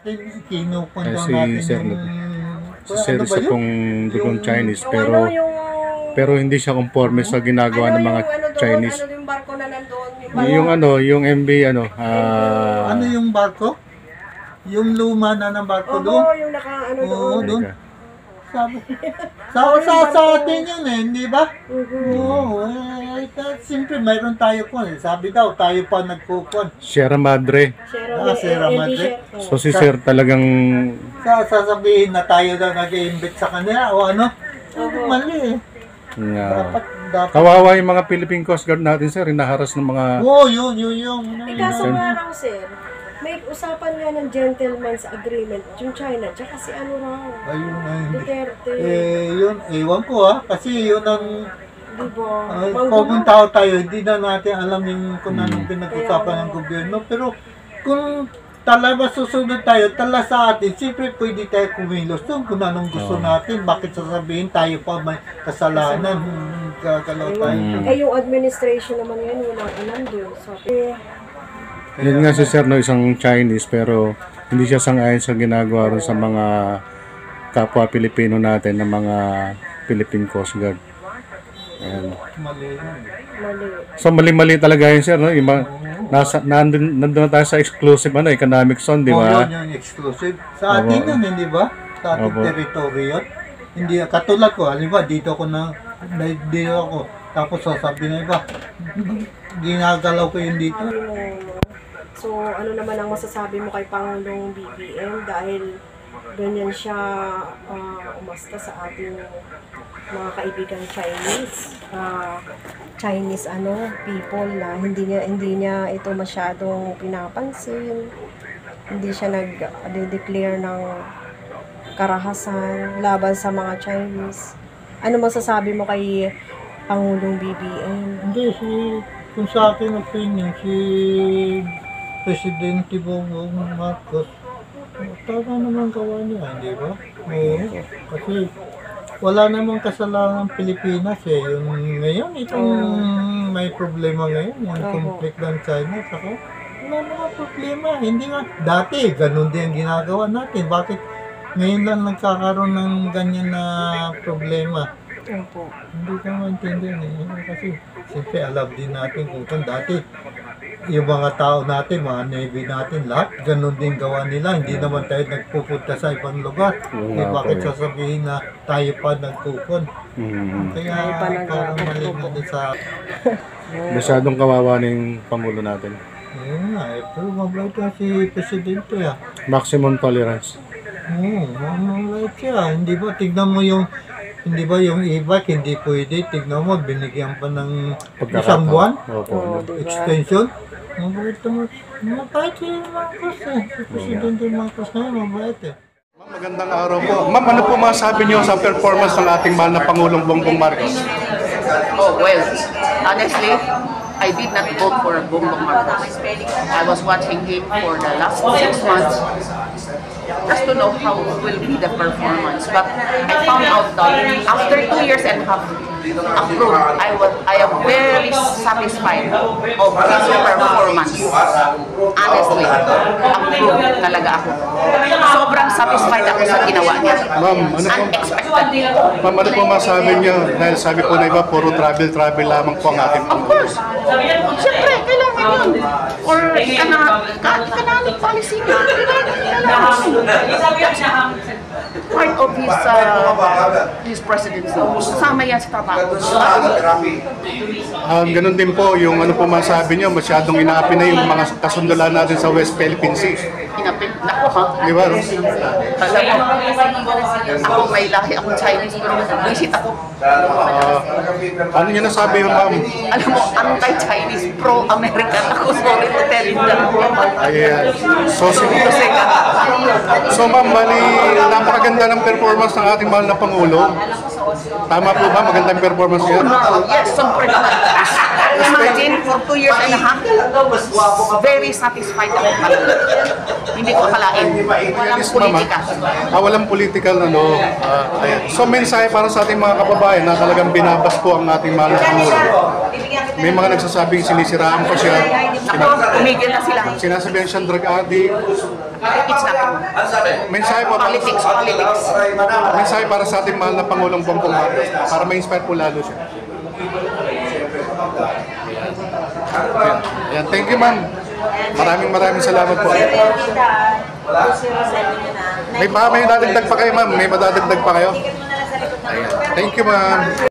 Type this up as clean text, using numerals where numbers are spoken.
kinupunta si natin Sir, si Sir ano ba isa yun? pong dugong Chinese, Yung pero ano, yung... hindi siya conforme sa ginagawa ng mga yung ano doon, Chinese. ano yung barko na nandun? Yung barko, Yung ano, yung MV Ano yung barko? Yung luma na ng barko doon? Oo, yung naka ano Oo, doon. doon. Teka. Sabi, sa atin yun eh, hindi ba? Mhm. Oo, siyempre mayroon tayo po eh. Sabi daw, tayo pa nagkukon. Sierra Madre. Sierra Madre. So si Sir talagang Sasabihin na tayo daw nag-iimbit sa kanila o ano? Mali eh. Dapat. kawawa yung mga Philippine Coast Guard natin, Sir, hinaharas ng mga Oo, yun. Kaso nga raw, sir, may usapan nga ng gentleman's agreement, yung China, tsaka si ano raw, Ayun na hindi. Duterte. Yun, ewan ko kasi yun ang Di ba? kung tao tayo, hindi na natin alam yung kung anong pinag-usapan ng gobyerno. Pero kung talaga susunod tayo, tala sa atin, siyempre pwede tayo kumilos doon kung anong gusto natin. Bakit sasabihin tayo pa may kasalanan? Gagalaw tayo. Eh, yung administration naman yan, walang alam doon. Sabi, yun nga si Sir, no, isang Chinese, pero hindi siya sang-ayon sa ginagawa ron sa mga kapwa Pilipino natin ng mga Philippine Coast Guard. Ayan. Mali yun. mali. So mali-mali talaga yun, Sir, no? Nandun na tayo sa exclusive economic zone, di Oo, ba? yun yung exclusive. Sa atin yun, hindi ba? Sa ating Opo. teritoryo yun. Hindi, katulad ko, halimbawa, dito ako. Tapos sasabihin na iba, ginagalaw ko yun dito. So, ano naman ang masasabi mo kay Pangulong BBM dahil ganyan siya umasta sa ating mga kaibigan Chinese. Chinese people na hindi niya ito masyadong pinapansin. Hindi siya nag-declare ng karahasan laban sa mga Chinese. Ano masasabi mo kay Pangulong BBM? Hindi, kung sa akin opinion, si Presidente Bongbong Marcos, tama naman gawa niya, hindi ba? Oo, kasi wala namang kasalanan ng Pilipinas eh. Yung ngayon, itong may problema ngayon, yung conflict ng China, saka wala namang problema. Hindi nga, dati ganun din ang ginagawa natin. Bakit ngayon lang nagkakaroon ng ganyan na problema? Opo. Hindi ko maintindihan eh. Kasi siyempre alam din natin kung dati yung mga tao natin, mga Navy natin, lahat ganun din gawa nila. Hindi naman tayo nagpupunta sa ibang lugar. Eh, bakit sasabihin na tayo pa nagkukon? Kaya parang mali na din sa... Masyadong kawawa na yung Pangulo natin. Ayun nga, pero mabait na si Presidente ah. Maximum tolerance. Oo, mabait siya. Hindi ba, tignan mo yung... Hindi ba yung e-bike, hindi pwede. Tignan mo, binigyan pa ng isang buwan. Opo. Diba? Extension. Mabait naman. Mabait si Marcos eh. Si Presidente Marcos na yun, mabait eh. Ma'am, magandang araw po. Ma'am, ano po masabi niyo sa performance ng ating mahal na Pangulong Bongbong Marcos? Oh, well, honestly, I did not vote for Bongbong Marcos. I was watching him for the last 6 months just to know how will be the performance. But I found out that after 2 years and a half approved, I am very satisfied of his performance. Honestly, approved talaga ako. Sobrang satisfied ako sa ginawa niya. Ma'am, ano po? Unexpected. Ma'am, ano po masabi niyo? Dahil sabi po na iba, puro travel lamang po ang ating Of Pangulo. course. Siyempre, kailangan yun. Or economic policy niya. Part of his presidency. Kasama yan sa trabaho. Ganun din po, yung ano po masabi niyo, masyadong inaapi na yung mga kasundulan natin sa West Philippine Sea. Inapit. Naku ha. Di ba? Alam mo, ako may lahi akong Chinese pero visit ako. Ano niyo nasabi, ma'am? Alam mo, anti-Chinese, pro-American ako. Sorry to tell you that. Ayan. So ma'am, bali, napakaganda ng performance ng ating mahal na Pangulo. Tama po ba? Magandang performance niya? Yes, super naman. Imagine, for 2 years and a half, very satisfied ako. Hindi ko akalain. Walang politika. Walang political, ano. Ayan. So mensahe para sa ating mga kababayan na talagang binabas po ang ating mahal na Pangulo. may mga nagsasabing sinisiraan ko siya. Naku, tumigil na sila. Sinasabihan siyang drug addict. It's not true. Mensahe po para Politics, politics. mensahe para sa ating mahal na Pangulong Bongbong Marcos para ma-inspire po lalo siya. Ayan, thank you ma'am. Maraming salamat po. May dadagdag pa kayo ma'am? May madadagdag pa kayo? Ayan. Thank you ma'am.